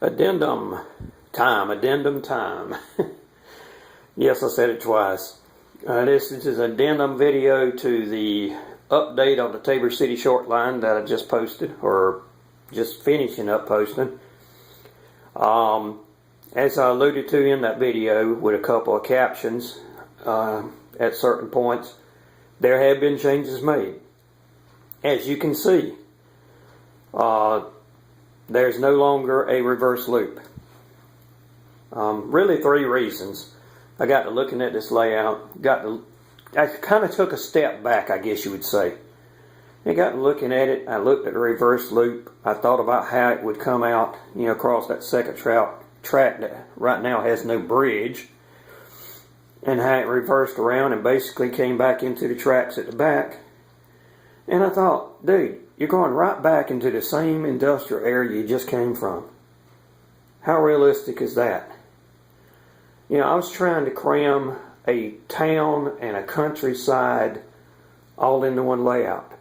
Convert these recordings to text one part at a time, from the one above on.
Addendum time, addendum time. Yes, I said it twice. This is an addendum video to the update on the Tabor City short line that I just posted, or just finishing up posting. As I alluded to in that video with a couple of captions at certain points, there have been changes made. As you can see, there's no longer a reverse loop. Really three reasons. I got to looking at this layout, I kind of took a step back, I guess you would say. I got to looking at it, I looked at the reverse loop, I thought about how it would come out, across that second track that right now has no bridge, and how it reversed around and basically came back into the tracks at the back. And I thought, dude, you're going right back into the same industrial area you just came from. How realistic is that? I was trying to cram a town and a countryside all into one layout.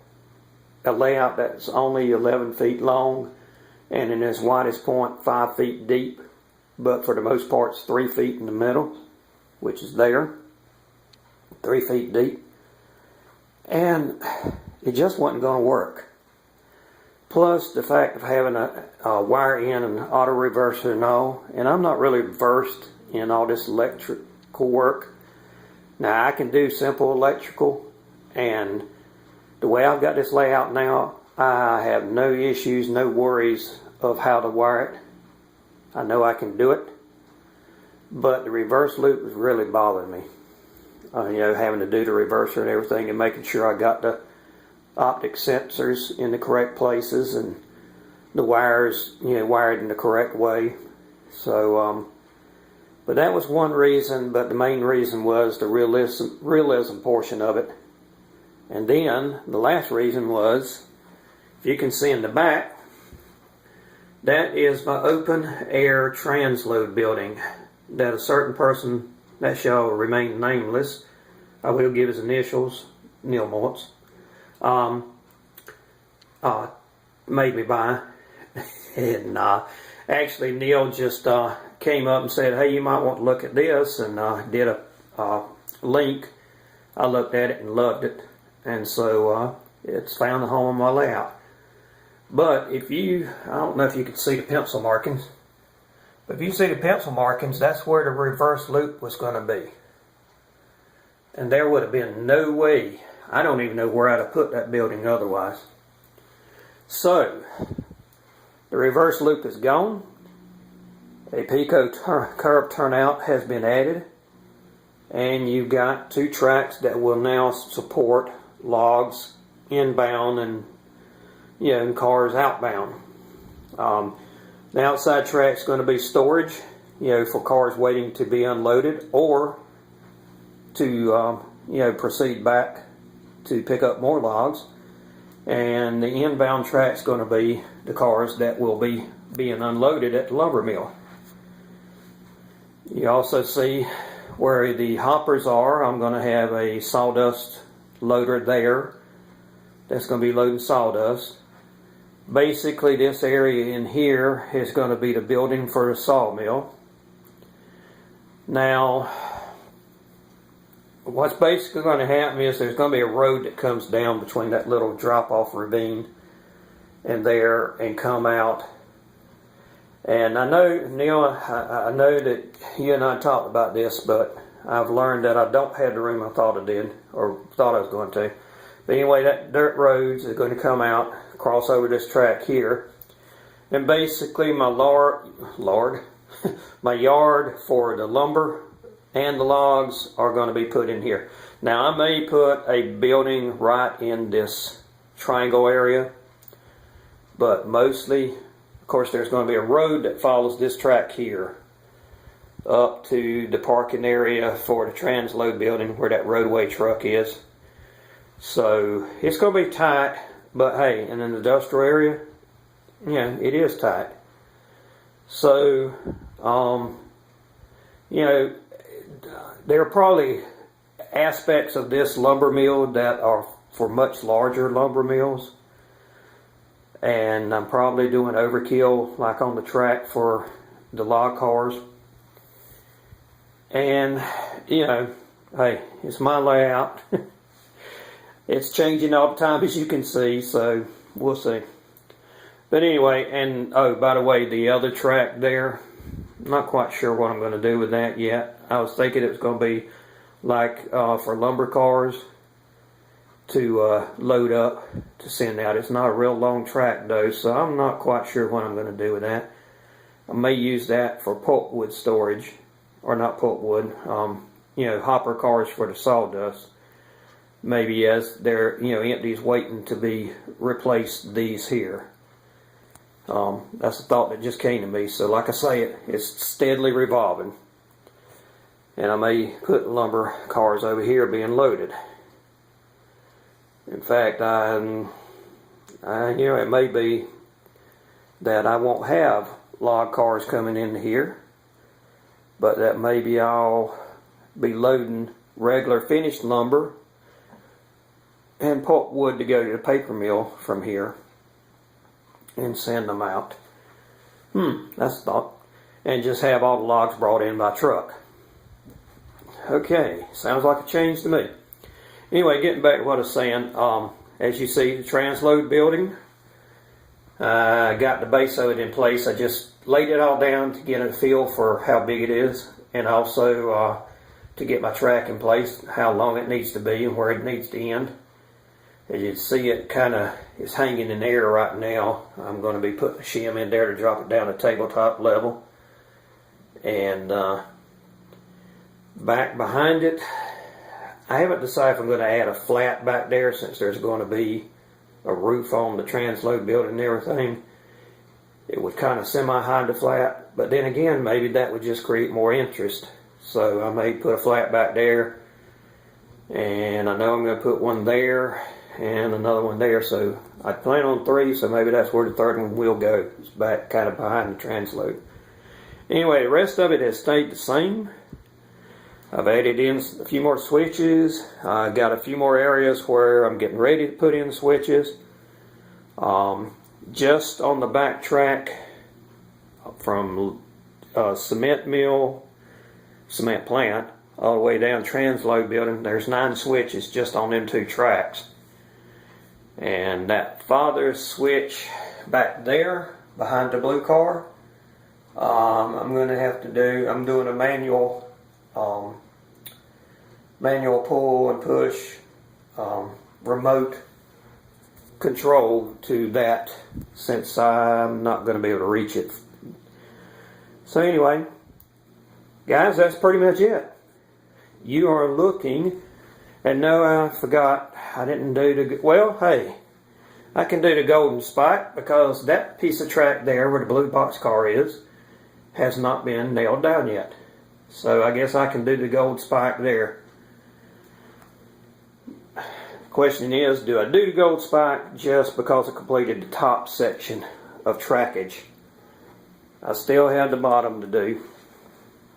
A layout that's only 11 feet long and in its widest point 5 feet deep, but for the most part it's 3 feet in the middle, which is there, 3 feet deep. And it just wasn't going to work. Plus the fact of having a wire in and auto reverser and all, and I'm not really versed in all this electrical work. Now I can do simple electrical, and the way I've got this layout now, I have no issues, no worries of how to wire it. I know I can do it, but the reverse loop was really bothering me. Having to do the reverser and everything, and making sure I got the optic sensors in the correct places and the wires, wired in the correct way. So, but that was one reason, but the main reason was the realism portion of it. And then the last reason was, if you can see in the back, that is my open air transload building that a certain person that shall remain nameless, I will give his initials, Neil Mortz, made me buy. And actually Neil just came up and said, hey, you might want to look at this, and did a link. I looked at it and loved it, and so it's found the home on my layout. But I don't know if you can see the pencil markings, but if you see the pencil markings, that's where the reverse loop was going to be. And there would have been no way, I don't even know where I'd have put that building otherwise. So, the reverse loop is gone. A Pico curb turnout has been added. And you've got two tracks that will now support logs inbound and and cars outbound. The outside track's going to be storage, for cars waiting to be unloaded or to proceed back to pick up more logs. And the inbound track's going to be the cars that will be being unloaded at the lumber mill. You also see where the hoppers are. I'm going to have a sawdust loader there that's going to be loading sawdust. Basically, this area in here is going to be the building for the sawmill. Now, what's basically going to happen is there's going to be a road that comes down between that little drop-off ravine and there and come out. And I know, Neil, I know that you and I talked about this, but I've learned that I don't have the room I thought I did, or thought I was going to. But anyway, that dirt road is going to come out, cross over this track here. And basically my my yard for the lumber and the logs are going to be put in here. Now I may put a building right in this triangle area, but mostly, of course, there's going to be a road that follows this track here up to the parking area for the transload building where that roadway truck is. So it's going to be tight, but hey, in an industrial area, it is tight. So, there are probably aspects of this lumber mill that are for much larger lumber mills. and I'm probably doing overkill like on the track for the log cars. And you know, hey, it's my layout. It's changing all the time, as you can see, so we'll see. But anyway, and oh, by the way, the other track there, I'm not quite sure what I'm going to do with that yet. I was thinking it was going to be like for lumber cars to load up to send out. It's not a real long track though, so I'm not quite sure what I'm going to do with that. I may use that for pulpwood storage, or not pulpwood, you know, hopper cars for the sawdust. Maybe as they're, you know, empties waiting to be replaced, these here. That's a thought that just came to me. So like I say, it's steadily revolving. And I may put lumber cars over here being loaded. In fact, you know, it may be that I won't have log cars coming in here, but that maybe I'll be loading regular finished lumber and pulpwood to go to the paper mill from here and send them out. That's a thought. And just have all the logs brought in by truck. Okay, sounds like a change to me. Anyway, getting back to what I was saying, as you see, the transload building, I got the base of it in place. I just laid it all down to get a feel for how big it is, and also to get my track in place, how long it needs to be and where it needs to end. As you can see, it kind of is hanging in the air right now. I'm going to be putting a shim in there to drop it down to tabletop level. And back behind it, I haven't decided if I'm going to add a flat back there, since there's going to be a roof on the transload building and everything. It would kind of semi-hide the flat, but then again, maybe that would just create more interest. So I may put a flat back there, and I know I'm going to put one there and another one there, so I plan on 3, so maybe that's where the third one will go. It's back kind of behind the transload. Anyway, the rest of it has stayed the same. I've added in a few more switches. I got a few more areas where I'm getting ready to put in switches. Just on the back track from cement mill, cement plant, all the way down transload building, there's 9 switches just on them 2 tracks. And that father switch back there behind the blue car, I'm going to have to do, I'm doing a manual pull and push, remote control to that, since I'm not going to be able to reach it. So anyway, guys, that's pretty much it. You are looking, and no, I forgot, I didn't do the, well, hey, I can do the golden spike, because that piece of track there where the blue box car is has not been nailed down yet. So I guess I can do the gold spike there. The question is, do I do the gold spike just because I completed the top section of trackage? I still have the bottom to do,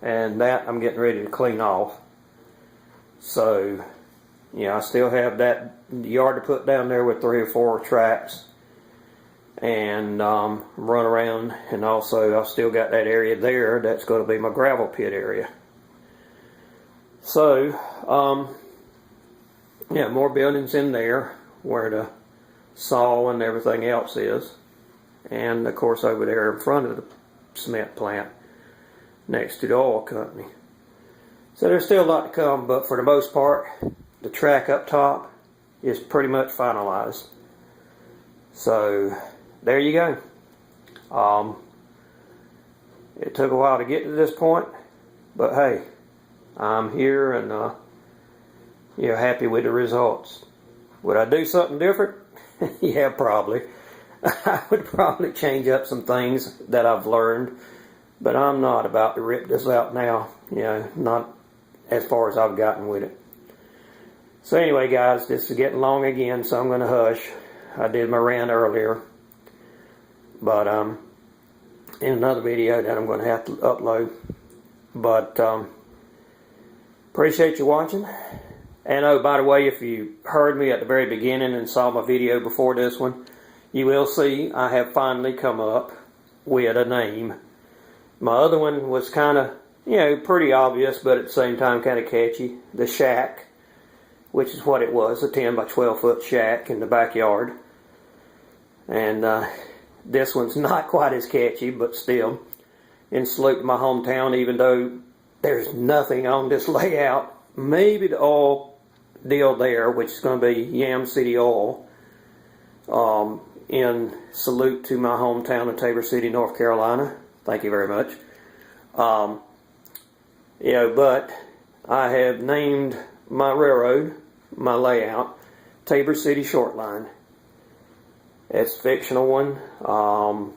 and that I'm getting ready to clean off. So, you know, I still have that yard to put down there with 3 or 4 tracks and run around, and also I've still got that area there that's going to be my gravel pit area. So, yeah, more buildings in there where the saw and everything else is, and of course over there in front of the cement plant next to the oil company. So there's still a lot to come, but for the most part, the track up top is pretty much finalized. So there you go. It took a while to get to this point, but hey, I'm here and you know, happy with the results. Would I do something different? Yeah, probably. I would probably change up some things that I've learned, but I'm not about to rip this out now. You know, not as far as I've gotten with it. So anyway, guys, this is getting long again, so I'm going to hush. I did my rant earlier, but in another video that I'm going to have to upload. But appreciate you watching. And oh, by the way, if you heard me at the very beginning and saw my video before this one, you will see I have finally come up with a name. My other one was kind of, pretty obvious, but at the same time kind of catchy. The Shack, which is what it was, a 10 by 12 foot shack in the backyard. And this one's not quite as catchy, but still, in salute to my hometown, even though there's nothing on this layout. Maybe the oil deal there, which is going to be Yam City Oil, in salute to my hometown of Tabor City, North Carolina. Thank you very much. But I have named my railroad, my layout, Tabor City Short Line. It's a fictional one.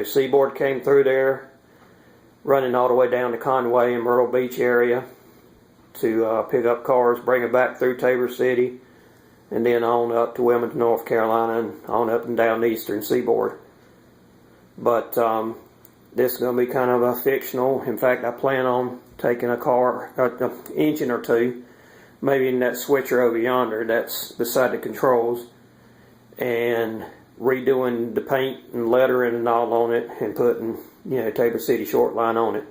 Seaboard came through there, running all the way down to Conway and Myrtle Beach area to pick up cars, bring it back through Tabor City, and then on up to Wilmington, North Carolina, and on up and down the eastern seaboard. But this is going to be kind of a fictional. In fact, I plan on taking a car, an engine or two, maybe in that switcher over yonder that's beside the controls, and redoing the paint and lettering and all on it, and putting, Tabor City Short Line on it.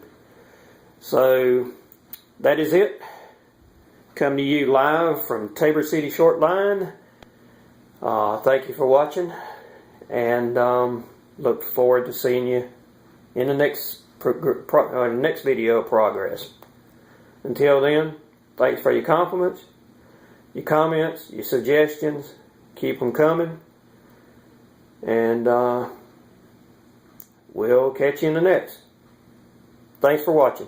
So that is it. Come to you live from Tabor City Short Line. Thank you for watching, and look forward to seeing you in the next video of progress. Until then, thanks for your compliments, your comments, your suggestions. Keep them coming. And we'll catch you in the next. Thanks for watching.